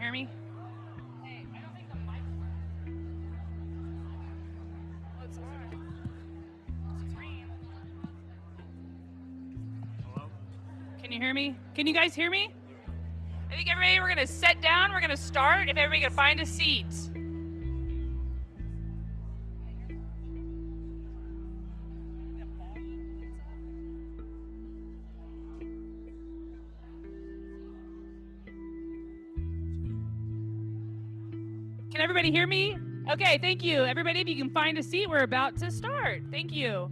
hear me? Hey, I don't think the mic. Oh, it's on. It's green. Hello? Can you hear me? Can you guys hear me? I think everybody, we're going to sit down. We're going to start. If everybody can find a seat. Can everybody hear me? Okay, thank you. Everybody, if you can find a seat, we're about to start. Thank you.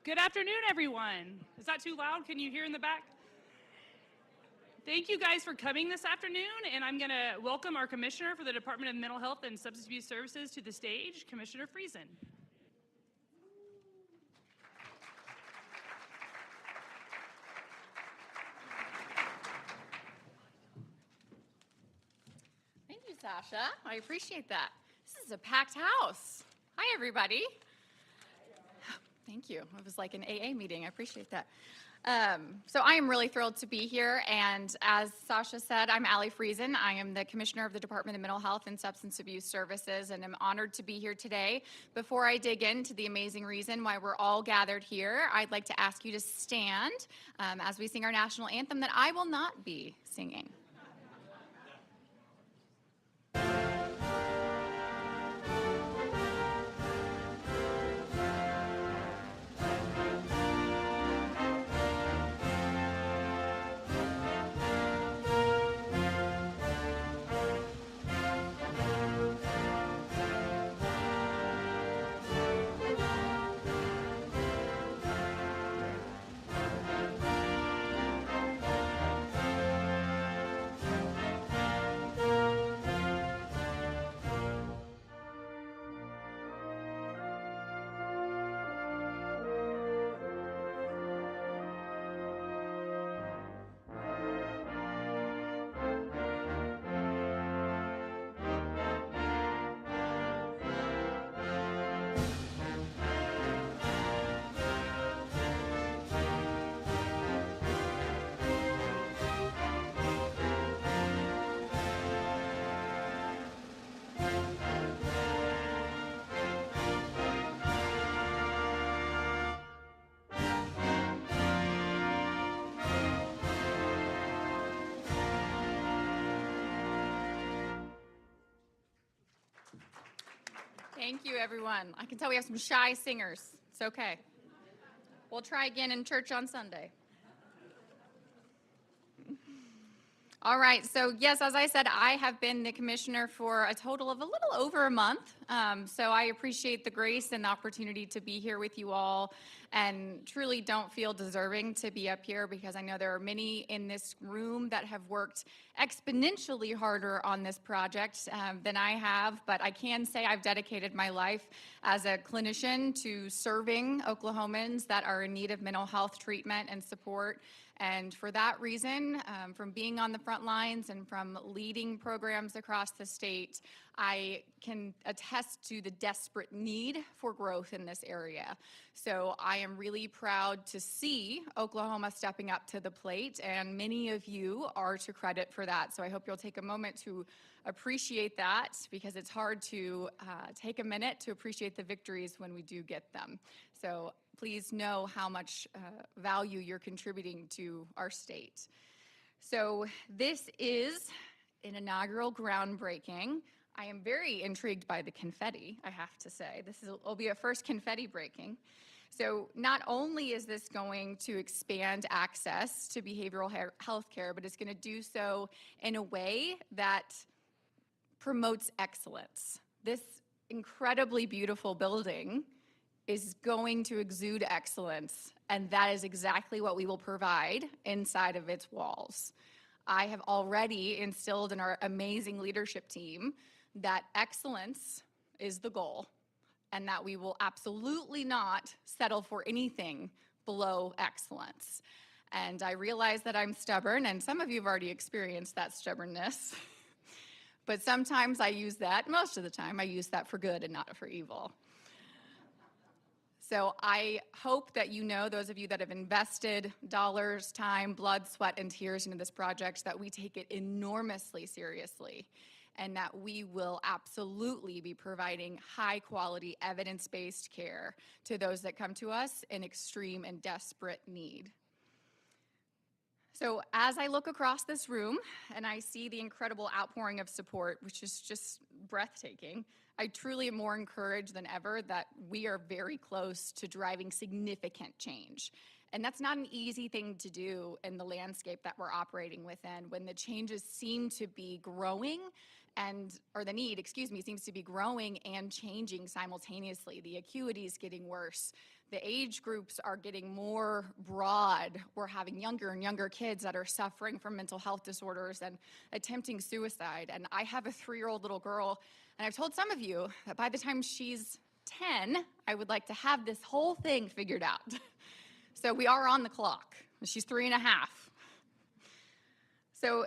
Good afternoon, everyone. Is that too loud? Can you hear in the back? Thank you guys for coming this afternoon, and I'm going to welcome our Commissioner for the Department of Mental Health and Substance Abuse Services to the stage, Commissioner Friesen. Thank you, Sasha. I appreciate that. This is a packed house. Hi, everybody. Thank you. It was like an AA meeting. I appreciate that. So I am really thrilled to be here, and as Sasha said, I'm Allie Friesen. I am the Commissioner of the Department of Mental Health and Substance Abuse Services, and I'm honored to be here today. Before I dig into the amazing reason why we're all gathered here, I'd like to ask you to stand as we sing our national anthem that I will not be singing. Thank you, everyone. I can tell we have some shy singers. It's okay. We'll try again in church on Sunday. All right, so yes, as I said, I have been the commissioner for a total of a little over a month. So I appreciate the grace and the opportunity to be here with you all, and truly don't feel deserving to be up here because I know there are many in this room that have worked exponentially harder on this project than I have, but I can say I've dedicated my life as a clinician to serving Oklahomans that are in need of mental health treatment and support. And for that reason, from being on the front lines and from leading programs across the state, I can attest to the desperate need for growth in this area. So I am really proud to see Oklahoma stepping up to the plate, and many of you are to credit for that. So I hope you'll take a moment to appreciate that, because it's hard to take a minute to appreciate the victories when we do get them. So please know how much value you're contributing to our state. So this is an inaugural groundbreaking. I am very intrigued by the confetti, I have to say. Will be a first confetti breaking. So not only is this going to expand access to behavioral health care, but it's going to do so in a way that promotes excellence. This incredibly beautiful building is going to exude excellence, and that is exactly what we will provide inside of its walls. I have already instilled in our amazing leadership team that excellence is the goal, and that we will absolutely not settle for anything below excellence. And I realize that I'm stubborn, and some of you have already experienced that stubbornness. But sometimes I use that, most of the time, I use that for good and not for evil. So I hope that you know, those of you that have invested dollars, time, blood, sweat, and tears into this project, that we take it enormously seriously, and that we will absolutely be providing high-quality, evidence-based care to those that come to us in extreme and desperate need. So as I look across this room and I see the incredible outpouring of support, which is just breathtaking, I truly am more encouraged than ever that we are very close to driving significant change. And that's not an easy thing to do in the landscape that we're operating within, when the changes seem to be growing or the need, seems to be growing and changing simultaneously. The acuity is getting worse. The age groups are getting more broad. We're having younger and younger kids that are suffering from mental health disorders and attempting suicide. And I have a 3-year-old little girl, and I've told some of you that by the time she's 10, I would like to have this whole thing figured out. So we are on the clock. She's 3.5. So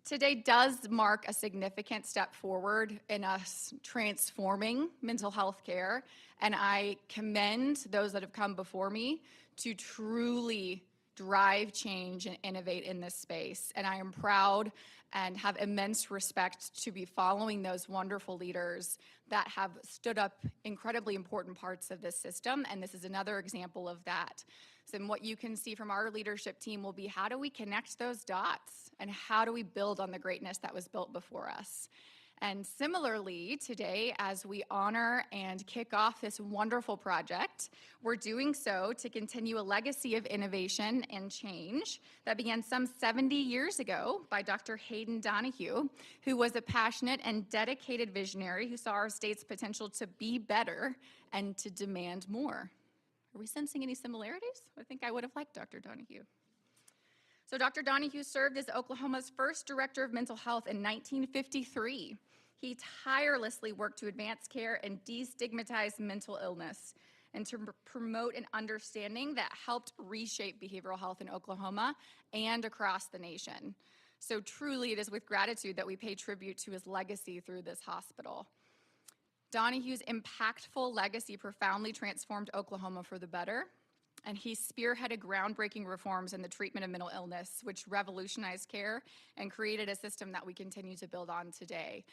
today does mark a significant step forward in us transforming mental health care, and I commend those that have come before me to truly drive change and innovate in this space. And I am proud and have immense respect to be following those wonderful leaders that have stood up incredibly important parts of this system, and this is another example of that. So what you can see from our leadership team will be, how do we connect those dots, and how do we build on the greatness that was built before us? And similarly, today, as we honor and kick off this wonderful project, we're doing so to continue a legacy of innovation and change that began some 70 years ago by Dr. Hayden Donahue, who was a passionate and dedicated visionary who saw our state's potential to be better and to demand more. Are we sensing any similarities? I think I would have liked Dr. Donahue. So Dr. Donahue served as Oklahoma's first director of mental health in 1953. He tirelessly worked to advance care and destigmatize mental illness, and to promote an understanding that helped reshape behavioral health in Oklahoma and across the nation. So truly, it is with gratitude that we pay tribute to his legacy through this hospital. Donahue's impactful legacy profoundly transformed Oklahoma for the better, and he spearheaded groundbreaking reforms in the treatment of mental illness, which revolutionized care and created a system that we continue to build on today.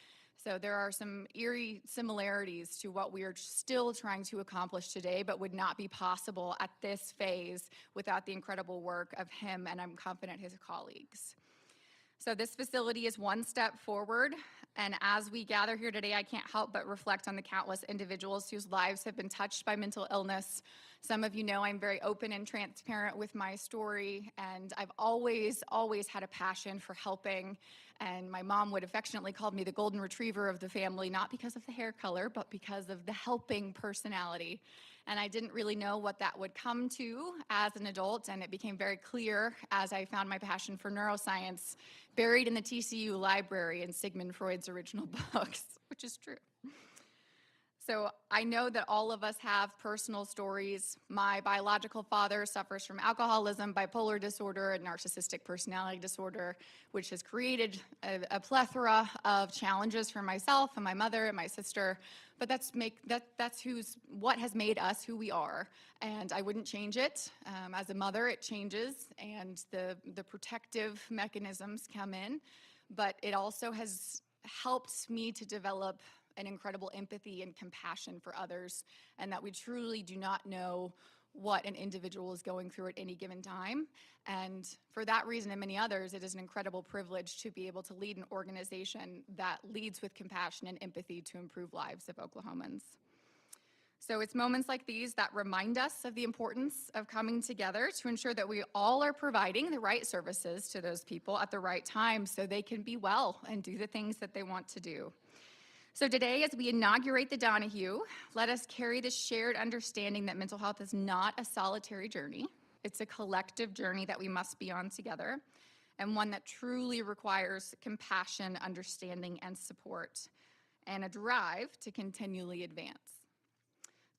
So there are some eerie similarities to what we are still trying to accomplish today, but would not be possible at this phase without the incredible work of him, and I'm confident his colleagues. So this facility is one step forward, and as we gather here today, I can't help but reflect on the countless individuals whose lives have been touched by mental illness. Some of you know I'm very open and transparent with my story, and I've always had a passion for helping, and my mom would affectionately call me the golden retriever of the family, not because of the hair color, but because of the helping personality. And I didn't really know what that would come to as an adult, and it became very clear as I found my passion for neuroscience buried in the TCU library in Sigmund Freud's original books, which is true. So I know that all of us have personal stories. My biological father suffers from alcoholism, bipolar disorder, and narcissistic personality disorder, which has created a plethora of challenges for myself and my mother and my sister. But that's what has made us who we are, and I wouldn't change it. As a mother, it changes, and the protective mechanisms come in, but it also has helped me to develop an incredible empathy and compassion for others, and that we truly do not know what an individual is going through at any given time. And for that reason and many others, it is an incredible privilege to be able to lead an organization that leads with compassion and empathy to improve lives of Oklahomans. So it's moments like these that remind us of the importance of coming together to ensure that we all are providing the right services to those people at the right time so they can be well and do the things that they want to do. So today, as we inaugurate the Donahue, let us carry the shared understanding that mental health is not a solitary journey. It's a collective journey that we must be on together, and one that truly requires compassion, understanding, and support, and a drive to continually advance.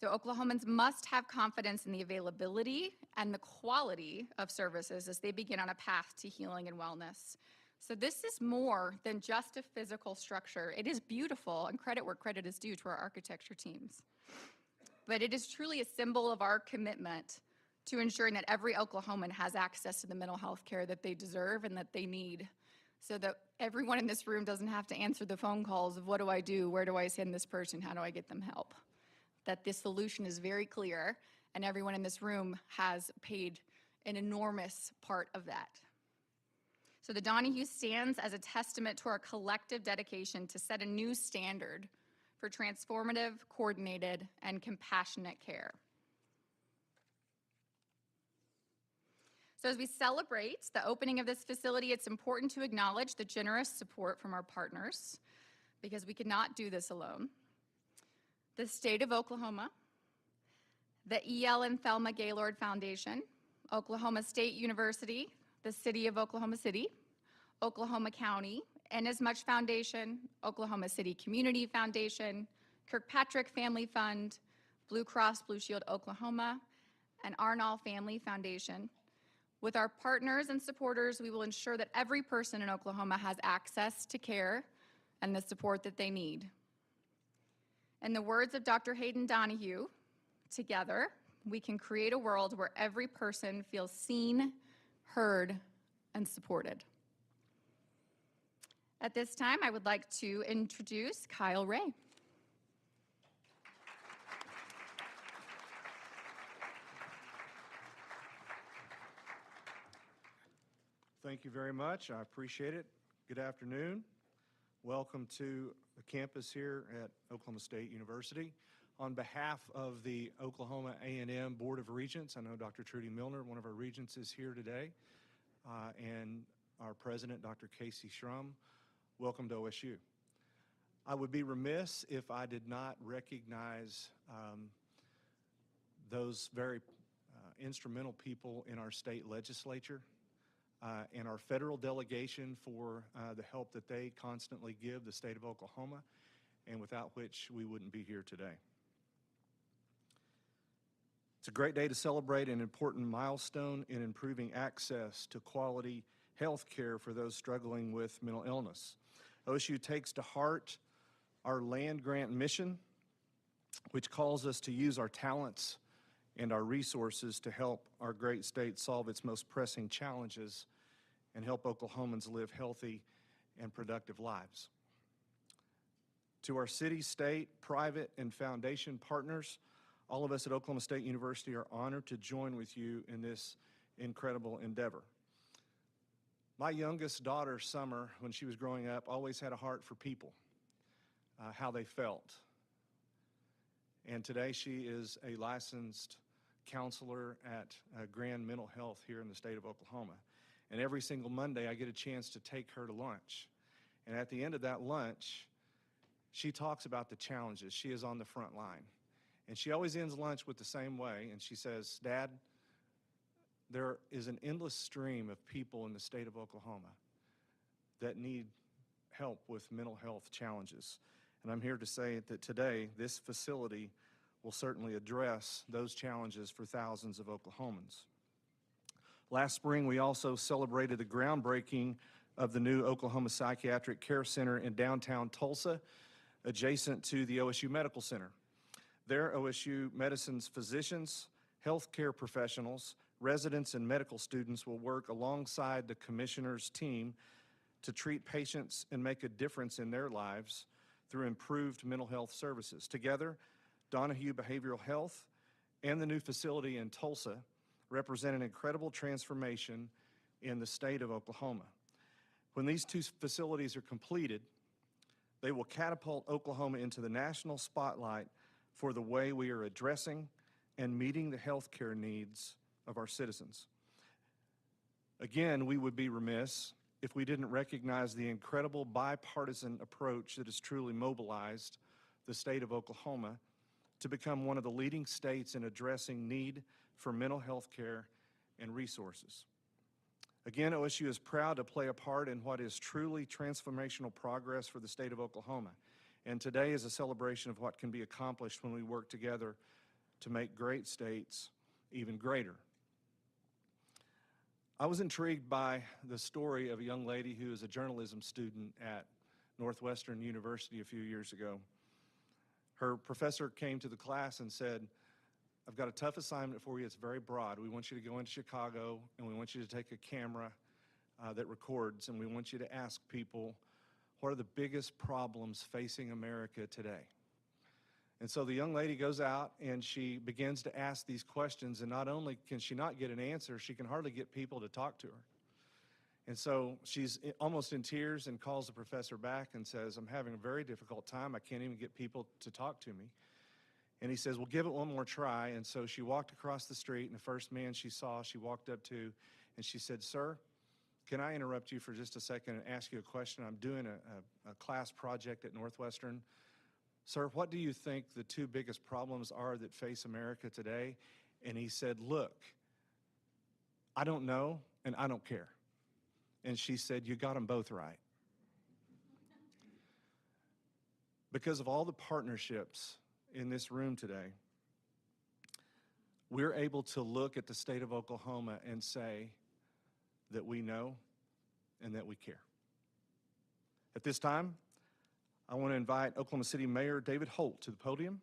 So Oklahomans must have confidence in the availability and the quality of services as they begin on a path to healing and wellness. So this is more than just a physical structure. It is beautiful, and credit where credit is due to our architecture teams. But it is truly a symbol of our commitment to ensuring that every Oklahoman has access to the mental health care that they deserve and that they need, so that everyone in this room doesn't have to answer the phone calls of what do I do, where do I send this person, how do I get them help. That this solution is very clear, and everyone in this room has paid an enormous part of that. So the Donahue stands as a testament to our collective dedication to set a new standard for transformative, coordinated, and compassionate care. So as we celebrate the opening of this facility, it's important to acknowledge the generous support from our partners, because we could not do this alone. The State of Oklahoma, the E.L. and Thelma Gaylord Foundation, Oklahoma State University, the City of Oklahoma City, Oklahoma County, Inasmuch Foundation, Oklahoma City Community Foundation, Kirkpatrick Family Fund, Blue Cross Blue Shield Oklahoma, and Arnall Family Foundation. With our partners and supporters, we will ensure that every person in Oklahoma has access to care and the support that they need. In the words of Dr. Hayden Donahue, together, we can create a world where every person feels seen, heard, and supported. At this time, I would like to introduce Kyle Ray. Thank you very much. I appreciate it. Good afternoon. Welcome to the campus here at Oklahoma State University. On behalf of the Oklahoma A&M Board of Regents, I know Dr. Trudy Milner, one of our regents, is here today, and our president, Dr. Casey Schrum. Welcome to OSU. I would be remiss if I did not recognize those very instrumental people in our state legislature and our federal delegation for the help that they constantly give the state of Oklahoma, and without which we wouldn't be here today. It's a great day to celebrate an important milestone in improving access to quality health care for those struggling with mental illness. OSU takes to heart our land grant mission, which calls us to use our talents and our resources to help our great state solve its most pressing challenges and help Oklahomans live healthy and productive lives. To our city, state, private, and foundation partners, all of us at Oklahoma State University are honored to join with you in this incredible endeavor. My youngest daughter, Summer, when she was growing up, always had a heart for people, how they felt. And today she is a licensed counselor at Grand Mental Health here in the state of Oklahoma. And every single Monday I get a chance to take her to lunch. And at the end of that lunch, she talks about the challenges. She is on the front line. And she always ends lunch with the same way, and she says, "Dad, there is an endless stream of people in the state of Oklahoma that need help with mental health challenges." And I'm here to say that today, this facility will certainly address those challenges for thousands of Oklahomans. Last spring, we also celebrated the groundbreaking of the new Oklahoma Psychiatric Care Center in downtown Tulsa, adjacent to the OSU Medical Center. There, OSU Medicine's physicians, healthcare professionals, residents, and medical students will work alongside the commissioner's team to treat patients and make a difference in their lives through improved mental health services. Together, Donahue Behavioral Health and the new facility in Tulsa represent an incredible transformation in the state of Oklahoma. When these two facilities are completed, they will catapult Oklahoma into the national spotlight for the way we are addressing and meeting the health care needs of our citizens. Again, we would be remiss if we didn't recognize the incredible bipartisan approach that has truly mobilized the state of Oklahoma to become one of the leading states in addressing need for mental health care and resources. Again, OSU is proud to play a part in what is truly transformational progress for the state of Oklahoma. And today is a celebration of what can be accomplished when we work together to make great states even greater. I was intrigued by the story of a young lady who is a journalism student at Northwestern University a few years ago. Her professor came to the class and said, "I've got a tough assignment for you. It's very broad. We want you to go into Chicago, and we want you to take a camera that records, and we want you to ask people, what are the biggest problems facing America today?" And so the young lady goes out and she begins to ask these questions, and not only can she not get an answer, she can hardly get people to talk to her. And so she's almost in tears and calls the professor back and says, "I'm having a very difficult time. I can't even get people to talk to me." And he says, "Well, give it one more try." And so she walked across the street, and the first man she saw, she walked up to, and she said, "Sir, can I interrupt you for just a second and ask you a question? I'm doing a class project at Northwestern. Sir, what do you think the two biggest problems are that face America today?" And he said, "Look, I don't know, and I don't care." And she said, "You got them both right." Because of all the partnerships in this room today, we're able to look at the state of Oklahoma and say that we know and that we care. At this time, I want to invite Oklahoma City Mayor David Holt to the podium.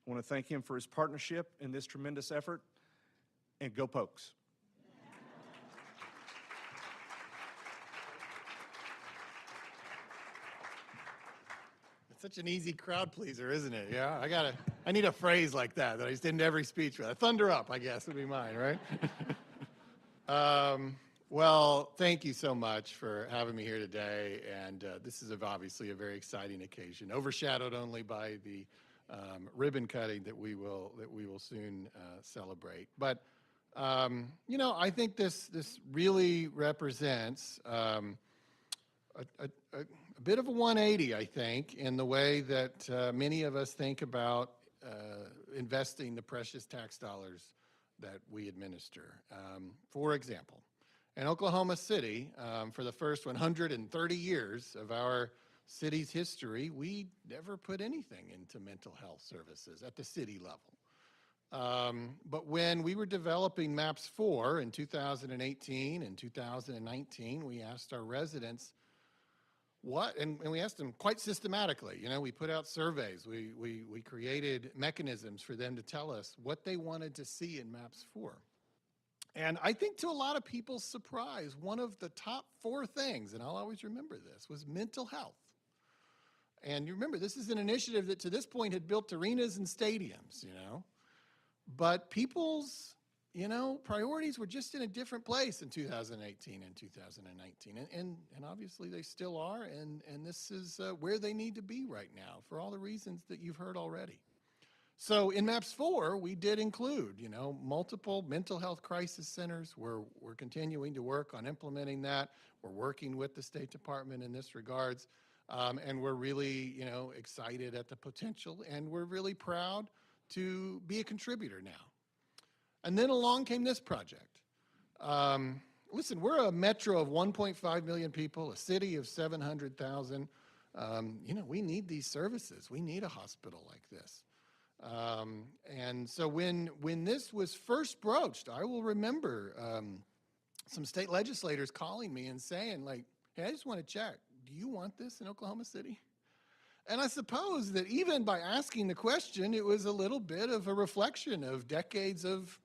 I want to thank him for his partnership in this tremendous effort, and go Pokes. It's such an easy crowd pleaser, isn't it? Yeah, I need a phrase like that I just did in every speech with. Thunder up, I guess, would be mine, right? Well, thank you so much for having me here today, and this is obviously a very exciting occasion, overshadowed only by the ribbon cutting that we will soon celebrate. But you know, I think this really represents a bit of a 180, I think, in the way that many of us think about investing the precious tax dollars that we administer. For example, in Oklahoma City, for the first 130 years of our city's history, we never put anything into mental health services at the city level. But when we were developing MAPS 4 in 2018 and 2019, we asked our residents and we asked them quite systematically. You know, we put out surveys. We created mechanisms for them to tell us what they wanted to see in MAPS 4. And I think to a lot of people's surprise, one of the top 4 things, and I'll always remember this, was mental health. And you remember, this is an initiative that to this point had built arenas and stadiums, you know. But people's, you know, priorities were just in a different place in 2018 and 2019. And obviously they still are, and this is where they need to be right now for all the reasons that you've heard already. So in MAPS 4, we did include, you know, multiple mental health crisis centers. We're continuing to work on implementing that. We're working with the State Department in this regards. And we're really, you know, excited at the potential, and we're really proud to be a contributor now. And then along came this project. Listen, we're a metro of 1.5 million people, a city of 700,000. You know, we need these services. We need a hospital like this. And so when this was first broached, I will remember some state legislators calling me and saying, like, "Hey, I just want to check. Do you want this in Oklahoma City?" And I suppose that even by asking the question, it was a little bit of a reflection of decades of,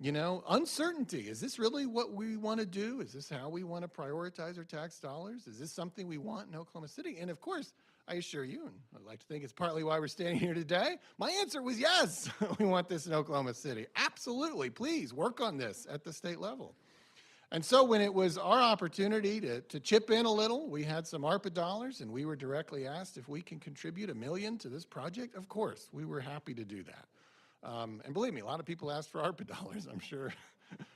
you know, uncertainty. Is this really what we want to do? Is this how we want to prioritize our tax dollars? Is this something we want in Oklahoma City? And of course, I assure you, and I'd like to think it's partly why we're standing here today, my answer was yes, we want this in Oklahoma City. Absolutely, please work on this at the state level. And so when it was our opportunity to chip in a little, we had some ARPA dollars, and we were directly asked if we can contribute $1 million to this project. Of course, we were happy to do that. And believe me, a lot of people asked for ARPA dollars. I'm sure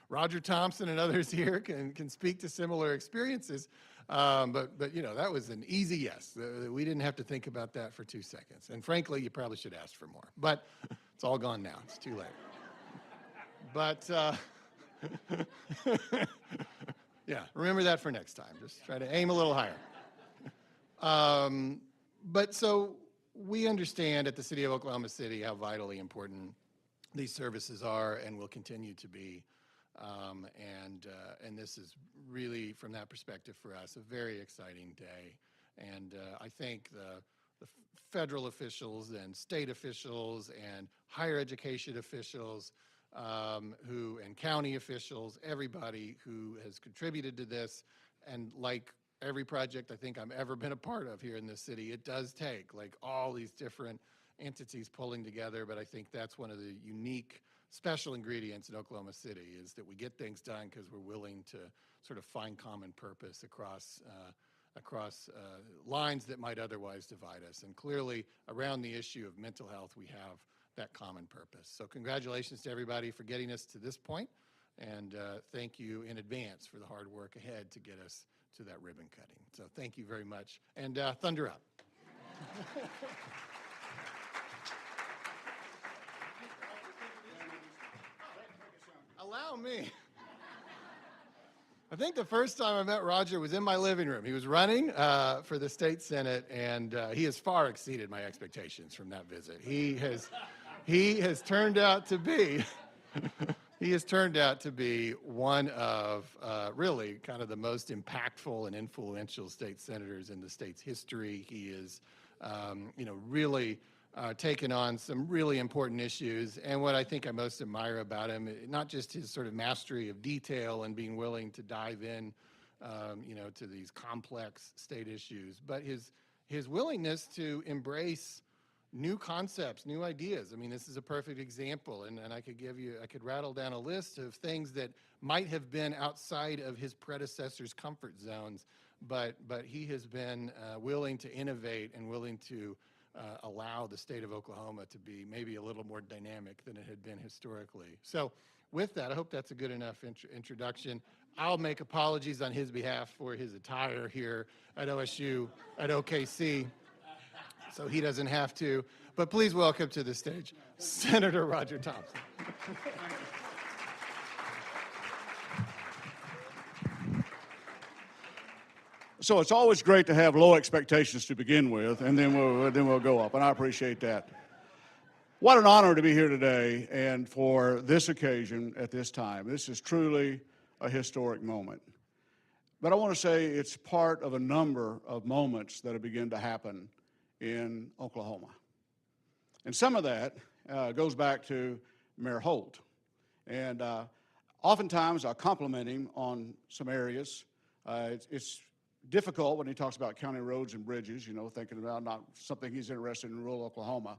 Roger Thompson and others here can speak to similar experiences. But you know, that was an easy yes. We didn't have to think about that for 2 seconds. And frankly, you probably should ask for more. But it's all gone now. It's too late. But yeah, remember that for next time. Just try to aim a little higher. But so we understand at the City of Oklahoma City how vitally important these services are and will continue to be. And this is really, from that perspective for us, a very exciting day. And I think the federal officials and state officials and higher education officials and county officials, everybody who has contributed to this, and like every project I think I've ever been a part of here in this city, it does take like all these different entities pulling together, but I think that's one of the unique special ingredients in Oklahoma City is that we get things done because we're willing to sort of find common purpose across lines that might otherwise divide us. And clearly around the issue of mental health, we have that common purpose. So congratulations to everybody for getting us to this point, and thank you in advance for the hard work ahead to get us to that ribbon cutting. So thank you very much, and thunder up. Allow me. I think the first time I met Roger was in my living room. He was running for the state senate, and he has far exceeded my expectations from that visit. He has turned out to be one of really kind of the most impactful and influential state senators in the state's history. He is, really taken on some really important issues. And what I think I most admire about him, not just his sort of mastery of detail and being willing to dive in, to these complex state issues, but his willingness to embrace new concepts, new ideas. I mean, this is a perfect example, and I could rattle down a list of things that might have been outside of his predecessor's comfort zones, but he has been willing to innovate and willing to allow the state of Oklahoma to be maybe a little more dynamic than it had been historically. So with that, I hope that's a good enough introduction. I'll make apologies on his behalf for his attire here at OSU, at OKC, so he doesn't have to. But please welcome to the stage Senator Roger Thompson. So it's always great to have low expectations to begin with, and then we'll go up, and I appreciate that. What an honor to be here today, and for this occasion at this time. This is truly a historic moment. But I want to say it's part of a number of moments that have begun to happen in Oklahoma. And some of that goes back to Mayor Holt. And oftentimes I compliment him on some areas. It's difficult when he talks about county roads and bridges, thinking about not something he's interested in rural Oklahoma.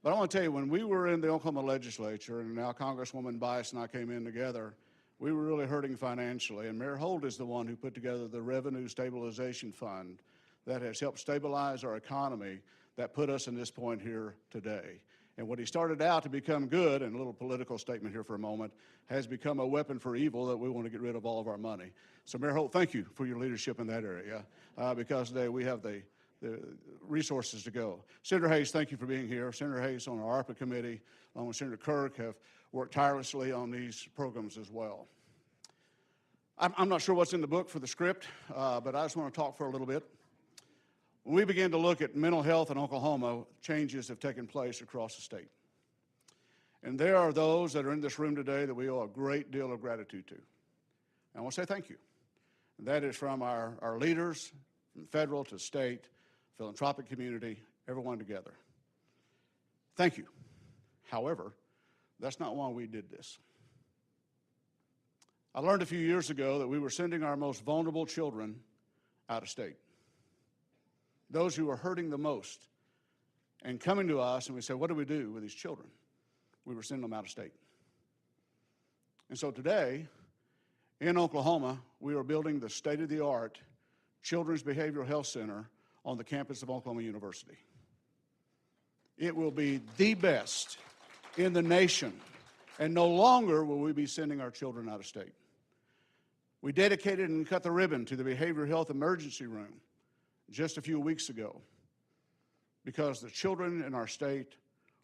But I want to tell you, when we were in the Oklahoma legislature, and now Congresswoman Bias and I came in together, we were really hurting financially. And Mayor Holt is the one who put together the Revenue Stabilization Fund that has helped stabilize our economy, that put us in this point here today. And what he started out to become good, and a little political statement here for a moment, has become a weapon for evil that we want to get rid of all of our money. So Mayor Holt, thank you for your leadership in that area, because today we have the resources to go. Senator Hayes, thank you for being here. Senator Hayes on our ARPA committee, along with Senator Kirk, have worked tirelessly on these programs as well. I'm not sure what's in the book for the script, but I just want to talk for a little bit. When we begin to look at mental health in Oklahoma, changes have taken place across the state. And there are those that are in this room today that we owe a great deal of gratitude to. And I want to say thank you. And that is from our leaders, from federal to state, philanthropic community, everyone together. Thank you. However, that's not why we did this. I learned a few years ago that we were sending our most vulnerable children out of state. Those who are hurting the most, and coming to us, and we said, what do we do with these children? We were sending them out of state. And so today, In Oklahoma, we are building the state-of-the-art Children's Behavioral Health Center on the campus of Oklahoma University. It will be the best in the nation, and no longer will we be sending our children out of state. We dedicated and cut the ribbon to the Behavioral Health Emergency Room just a few weeks ago because the children in our state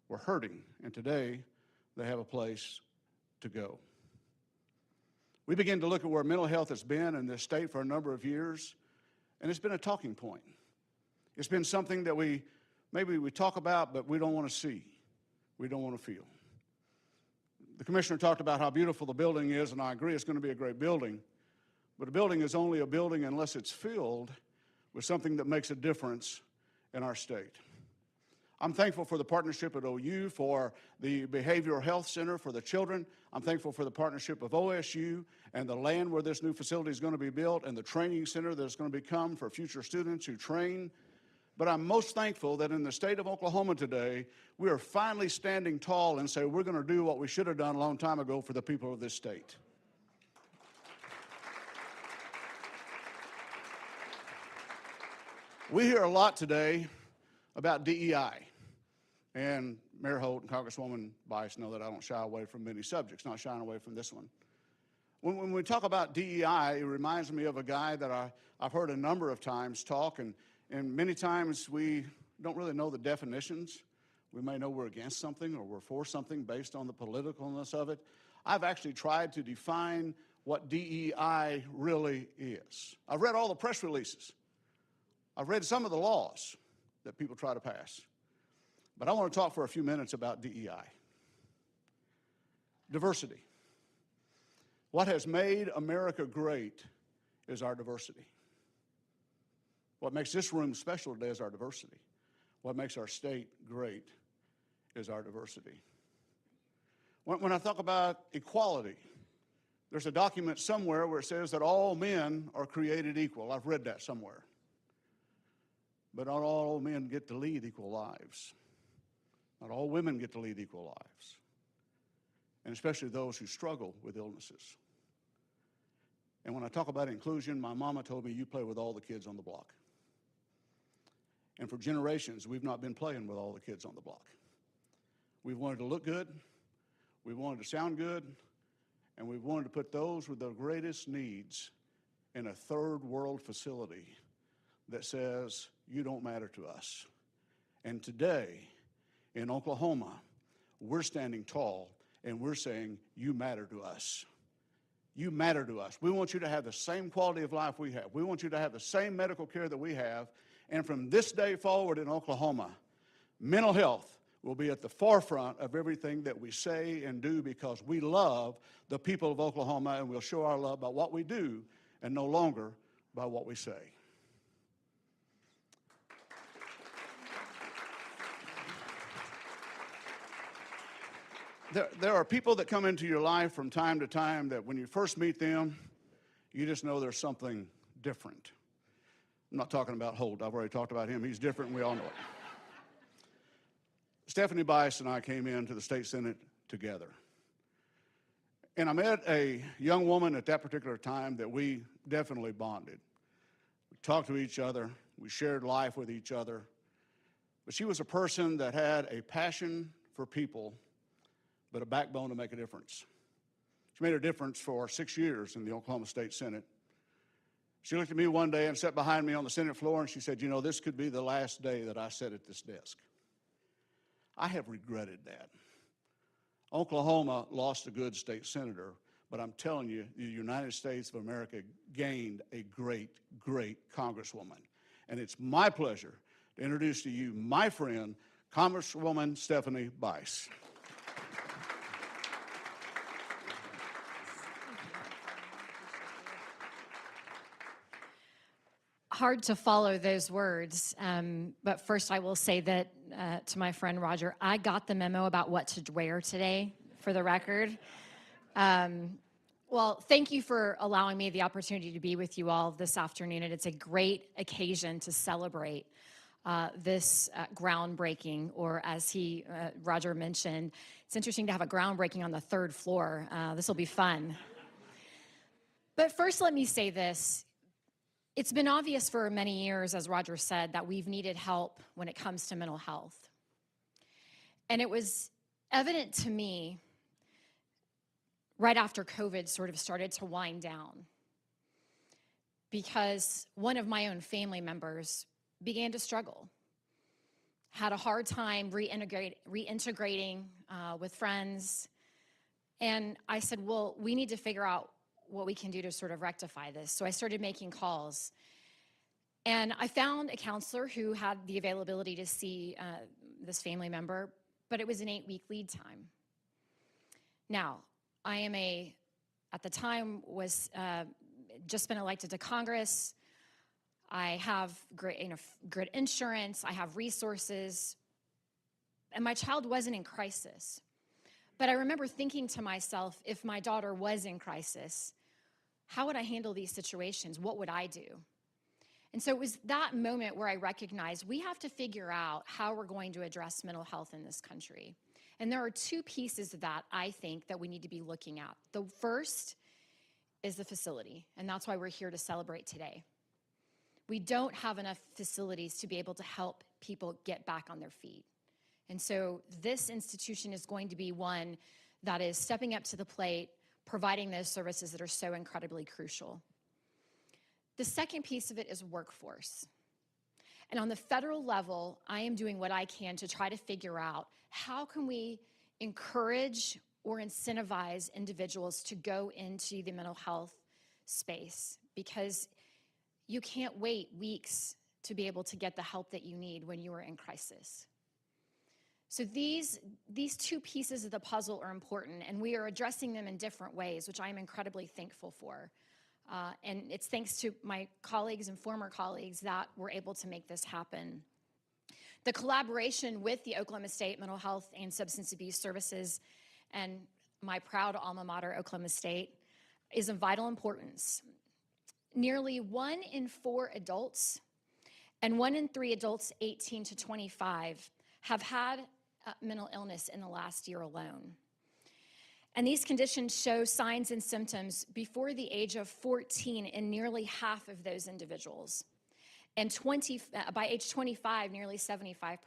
were hurting, and today they have a place to go. We begin to look at where mental health has been in this state for a number of years, and it's been a talking point. It's been something that maybe we talk about, but we don't want to see. We don't want to feel. The commissioner talked about how beautiful the building is, and I agree it's going to be a great building. But a building is only a building unless it's filled with something that makes a difference in our state. I'm thankful for the partnership at OU for the Behavioral Health Center for the children. I'm thankful for the partnership of OSU and the land where this new facility is going to be built and the training center that's going to become for future students who train. But I'm most thankful that in the state of Oklahoma today, we are finally standing tall and say we're going to do what we should have done a long time ago for the people of this state. We hear a lot today about DEI, and Mayor Holt and Congresswoman Bice know that I don't shy away from many subjects, not shying away from this one. When we talk about DEI, it reminds me of a guy that I've heard a number of times talk, and many times we don't really know the definitions. We may know we're against something or we're for something based on the politicalness of it. I've actually tried to define what DEI really is. I've read all the press releases. I've read some of the laws that people try to pass. But I want to talk for a few minutes about DEI. Diversity. What has made America great is our diversity. What makes this room special today is our diversity. What makes our state great is our diversity. When I talk about equality, there's a document somewhere where it says that all men are created equal. I've read that somewhere. But not all men get to lead equal lives. Not all women get to lead equal lives. And especially those who struggle with illnesses. And when I talk about inclusion, my mama told me you play with all the kids on the block. And for generations, we've not been playing with all the kids on the block. We've wanted to look good, we've wanted to sound good, and we've wanted to put those with the greatest needs in a third world facility that says, you don't matter to us. And today, in Oklahoma, we're standing tall and we're saying, you matter to us. You matter to us. We want you to have the same quality of life we have. We want you to have the same medical care that we have. And from this day forward in Oklahoma, mental health will be at the forefront of everything that we say and do because we love the people of Oklahoma, and we'll show our love by what we do and no longer by what we say. There are people that come into your life from time to time that when you first meet them, you just know there's something different. I'm not talking about Holt. I've already talked about him. He's different, and we all know it. Stephanie Bice and I came into the state Senate together. And I met a young woman at that particular time that we definitely bonded. We talked to each other. We shared life with each other. But she was a person that had a passion for people, but a backbone to make a difference. She made a difference for 6 years in the Oklahoma State Senate. She looked at me one day and sat behind me on the Senate floor, and she said, you know, this could be the last day that I sit at this desk. I have regretted that. Oklahoma lost a good state senator, but I'm telling you, the United States of America gained a great, great congresswoman. And it's my pleasure to introduce to you my friend, Congresswoman Stephanie Bice. Hard to follow those words, but first I will say that to my friend Roger, I got the memo about what to wear today, for the record. Well, thank you for allowing me the opportunity to be with you all this afternoon, and it's a great occasion to celebrate this groundbreaking, or as Roger mentioned, it's interesting to have a groundbreaking on the third floor. This will be fun. But first, let me say this. It's been obvious for many years, as Roger said, that we've needed help when it comes to mental health. And it was evident to me right after COVID sort of started to wind down, because one of my own family members began to struggle, had a hard time reintegrating with friends. And I said, well, we need to figure out what we can do to sort of rectify this. So I started making calls. And I found a counselor who had the availability to see this family member, but it was an 8-week lead time. Now, I am at the time was just been elected to Congress. I have great insurance, I have resources, and my child wasn't in crisis. But I remember thinking to myself, if my daughter was in crisis, how would I handle these situations? What would I do? And so it was that moment where I recognized we have to figure out how we're going to address mental health in this country. And there are 2 pieces of that, I think, that we need to be looking at. The first is the facility, and that's why we're here to celebrate today. We don't have enough facilities to be able to help people get back on their feet. And so this institution is going to be one that is stepping up to the plate, providing those services that are so incredibly crucial. The second piece of it is workforce. And on the federal level, I am doing what I can to try to figure out how can we encourage or incentivize individuals to go into the mental health space, because you can't wait weeks to be able to get the help that you need when you are in crisis. So these 2 pieces of the puzzle are important, and we are addressing them in different ways, which I'm incredibly thankful for. And it's thanks to my colleagues and former colleagues that we're able to make this happen. The collaboration with the Oklahoma State Mental Health and Substance Abuse Services and my proud alma mater, Oklahoma State, is of vital importance. Nearly 1 in 4 adults and 1 in 3 adults 18 to 25 have had mental illness in the last year alone. And these conditions show signs and symptoms before the age of 14 in nearly half of those individuals. And by age 25, nearly 75%.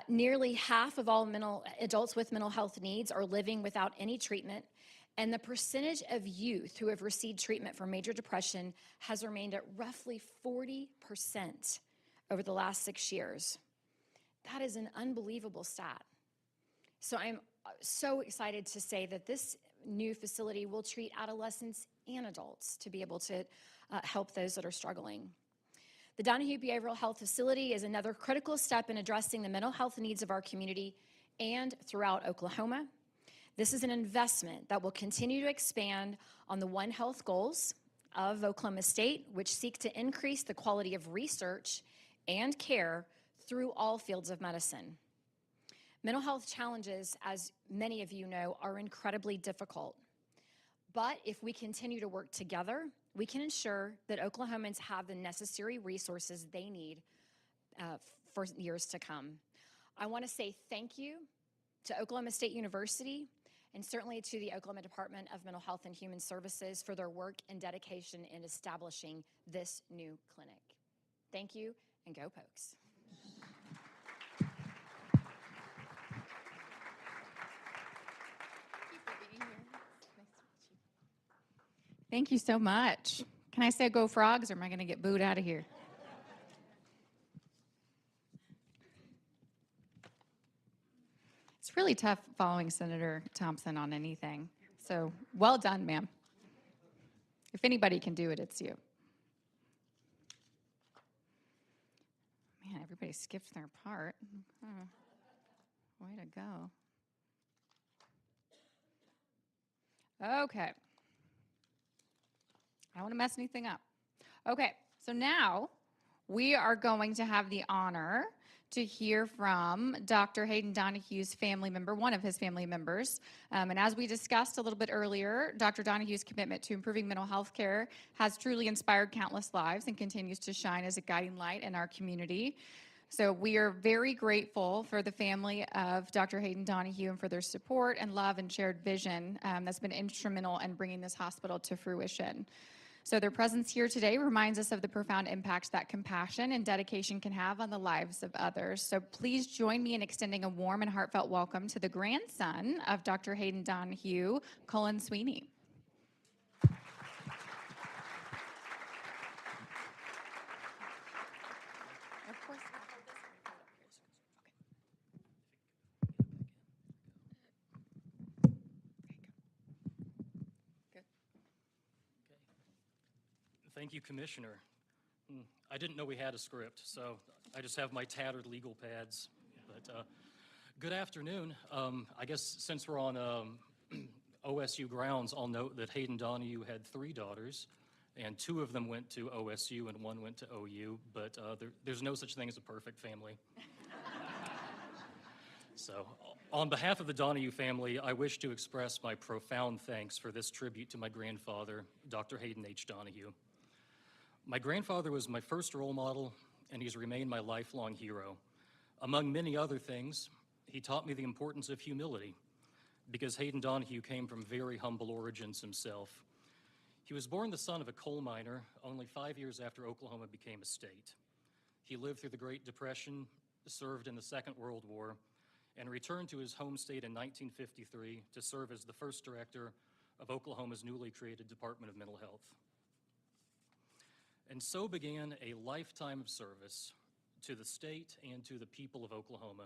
Nearly half of all adults with mental health needs are living without any treatment, and the percentage of youth who have received treatment for major depression has remained at roughly 40% over the last 6 years. That is an unbelievable stat. So I'm so excited to say that this new facility will treat adolescents and adults to be able to help those that are struggling. The Donahue Behavioral Health Facility is another critical step in addressing the mental health needs of our community and throughout Oklahoma. This is an investment that will continue to expand on the One Health goals of Oklahoma State, which seek to increase the quality of research and care through all fields of medicine. Mental health challenges, as many of you know, are incredibly difficult. But if we continue to work together, we can ensure that Oklahomans have the necessary resources they need for years to come. I want to say thank you to Oklahoma State University and certainly to the Oklahoma Department of Mental Health and Human Services for their work and dedication in establishing this new clinic. Thank you, and go Pokes. Thank you so much. Can I say go Frogs, or am I going to get booed out of here? It's really tough following Senator Thompson on anything. So well done, ma'am. If anybody can do it, it's you. Man, everybody skipped their part. Way to go. Okay. I don't want to mess anything up. Okay, so now we are going to have the honor to hear from Dr. Hayden Donahue's family member, one of his family members. And as we discussed a little bit earlier, Dr. Donahue's commitment to improving mental health care has truly inspired countless lives and continues to shine as a guiding light in our community. So we are very grateful for the family of Dr. Hayden Donahue and for their support and love and shared vision that's been instrumental in bringing this hospital to fruition. So their presence here today reminds us of the profound impact that compassion and dedication can have on the lives of others. So please join me in extending a warm and heartfelt welcome to the grandson of Dr. Hayden Donahue, Cullen Sweeney. Thank you, Commissioner. I didn't know we had a script, so I just have my tattered legal pads. But good afternoon. I guess since we're on OSU grounds, I'll note that Hayden Donahue had 3 daughters, and 2 of them went to OSU and 1 went to OU, but there's no such thing as a perfect family. So on behalf of the Donahue family, I wish to express my profound thanks for this tribute to my grandfather, Dr. Hayden H. Donahue. My grandfather was my first role model, and he's remained my lifelong hero. Among many other things, he taught me the importance of humility, because Hayden Donahue came from very humble origins himself. He was born the son of a coal miner only 5 years after Oklahoma became a state. He lived through the Great Depression, served in the Second World War, and returned to his home state in 1953 to serve as the first director of Oklahoma's newly created Department of Mental Health. And so began a lifetime of service to the state and to the people of Oklahoma.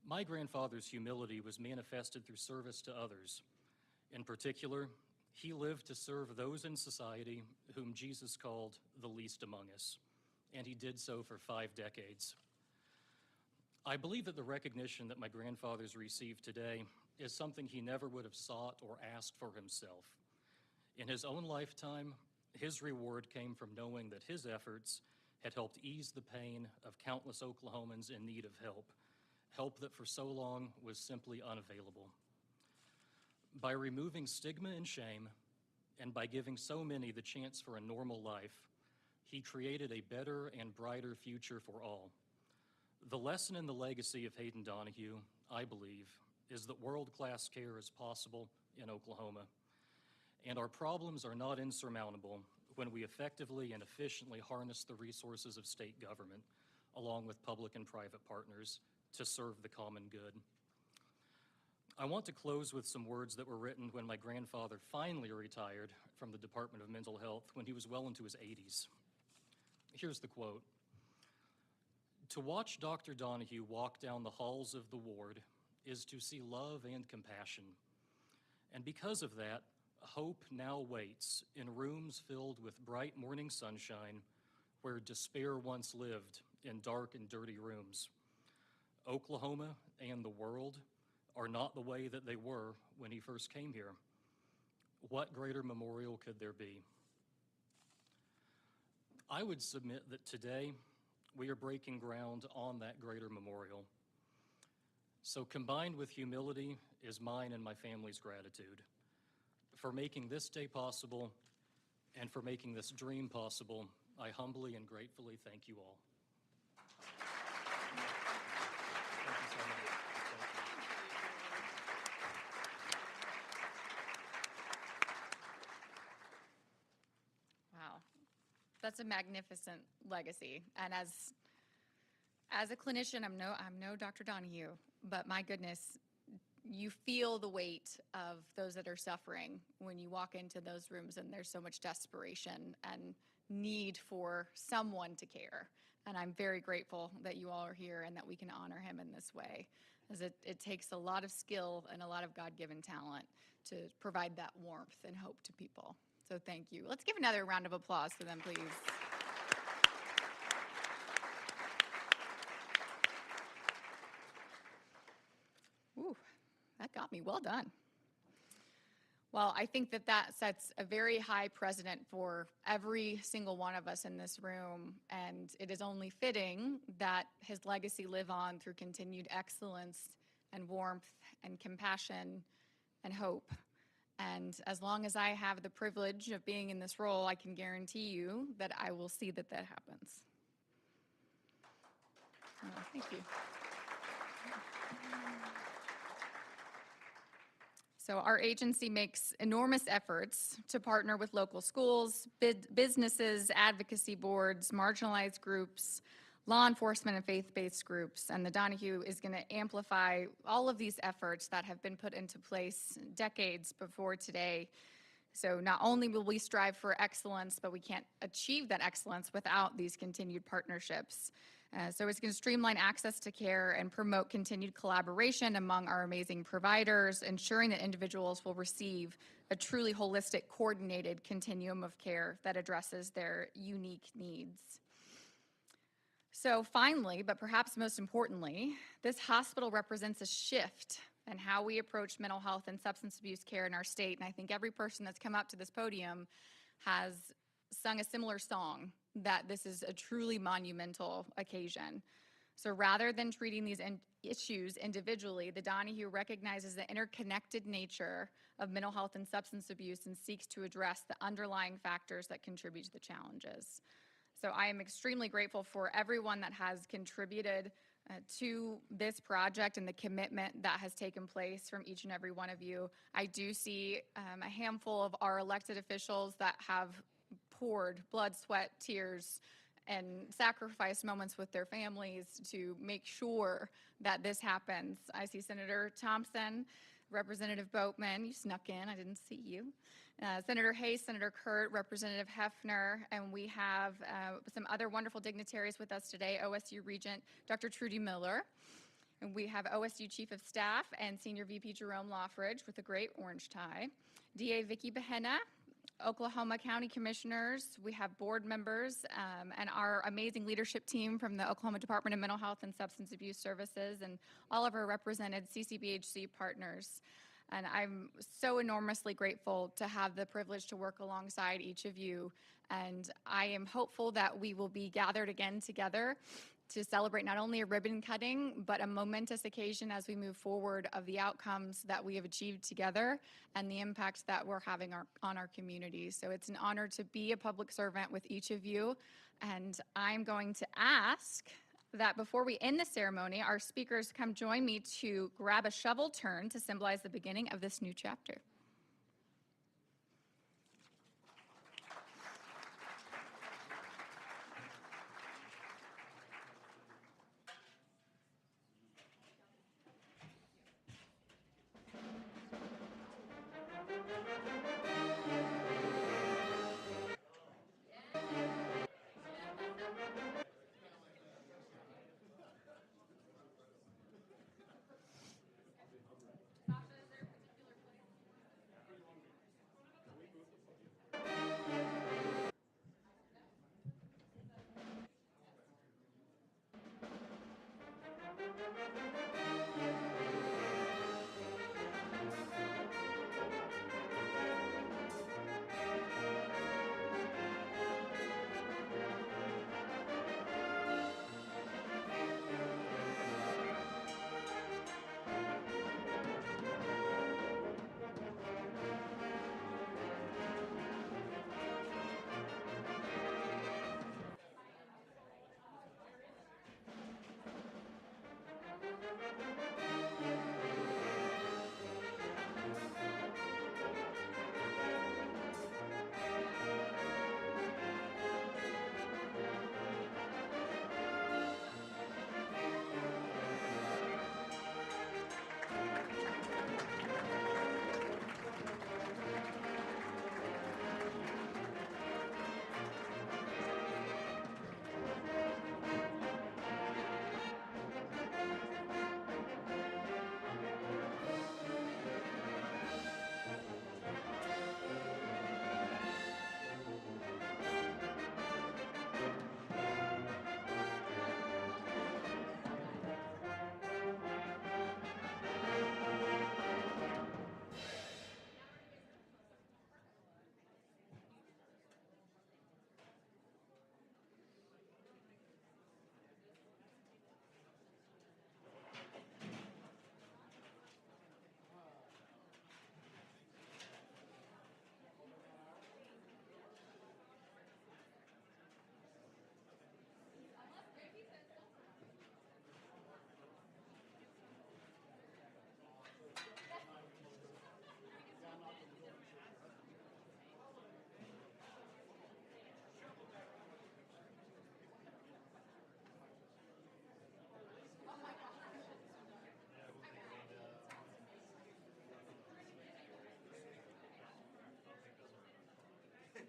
My grandfather's humility was manifested through service to others. In particular, he lived to serve those in society whom Jesus called the least among us, and he did so for 5 decades. I believe that the recognition that my grandfather's received today is something he never would have sought or asked for himself. In his own lifetime, his reward came from knowing that his efforts had helped ease the pain of countless Oklahomans in need of help that for so long was simply unavailable. By removing stigma and shame, and by giving so many the chance for a normal life, he created a better and brighter future for all. The lesson in the legacy of Hayden Donahue, I believe, is that world-class care is possible in Oklahoma. And our problems are not insurmountable when we effectively and efficiently harness the resources of state government, along with public and private partners, to serve the common good. I want to close with some words that were written when my grandfather finally retired from the Department of Mental Health when he was well into his 80s. Here's the quote. "To watch Dr. Donahue walk down the halls of the ward is to see love and compassion. And because of that, hope now waits in rooms filled with bright morning sunshine where despair once lived in dark and dirty rooms. Oklahoma and the world are not the way that they were when he first came here. What greater memorial could there be?" I would submit that today we are breaking ground on that greater memorial. So combined with humility is mine and my family's gratitude for making this day possible and for making this dream possible. I humbly and gratefully thank you all. Thank you so much. Wow, that's a magnificent legacy. And as a clinician, I'm no Dr. Donahue, but my goodness, you feel the weight of those that are suffering when you walk into those rooms and there's so much desperation and need for someone to care. And I'm very grateful that you all are here and that we can honor him in this way, as it takes a lot of skill and a lot of God-given talent to provide that warmth and hope to people. So thank you. Let's give another round of applause for them, please. Ooh, that got me. Well done. Well, I think that sets a very high precedent for every single one of us in this room, and it is only fitting that his legacy live on through continued excellence and warmth and compassion and hope. And as long as I have the privilege of being in this role, I can guarantee you that I will see that happens. Thank you. So our agency makes enormous efforts to partner with local schools, businesses, advocacy boards, marginalized groups, law enforcement and faith-based groups, and the Donahue is going to amplify all of these efforts that have been put into place decades before today. So not only will we strive for excellence, but we can't achieve that excellence without these continued partnerships. So it's going to streamline access to care and promote continued collaboration among our amazing providers, ensuring that individuals will receive a truly holistic, coordinated continuum of care that addresses their unique needs. So finally, but perhaps most importantly, this hospital represents a shift in how we approach mental health and substance abuse care in our state. And I think every person that's come up to this podium has sung a similar song, that this is a truly monumental occasion. So rather than treating these issues individually, the Donahue recognizes the interconnected nature of mental health and substance abuse and seeks to address the underlying factors that contribute to the challenges. So I am extremely grateful for everyone that has contributed to this project and the commitment that has taken place from each and every one of you. I do see a handful of our elected officials that have poured blood, sweat, tears, and sacrificed moments with their families to make sure that this happens. I see Senator Thompson, Representative Boatman, you snuck in, I didn't see you. Senator Hayes, Senator Kurt, Representative Hefner, and we have some other wonderful dignitaries with us today, OSU Regent Dr. Trudy Miller, and we have OSU Chief of Staff and Senior VP Jerome Loffridge with a great orange tie, DA Vicky Behenna, Oklahoma County Commissioners, we have board members, and our amazing leadership team from the Oklahoma Department of Mental Health and Substance Abuse Services, and all of our represented CCBHC partners. And I'm so enormously grateful to have the privilege to work alongside each of you. And I am hopeful that we will be gathered again together to celebrate not only a ribbon cutting, but a momentous occasion as we move forward of the outcomes that we have achieved together and the impact that we're having on our community. So it's an honor to be a public servant with each of you. And I'm going to ask that before we end the ceremony, our speakers come join me to grab a shovel turn to symbolize the beginning of this new chapter.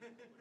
you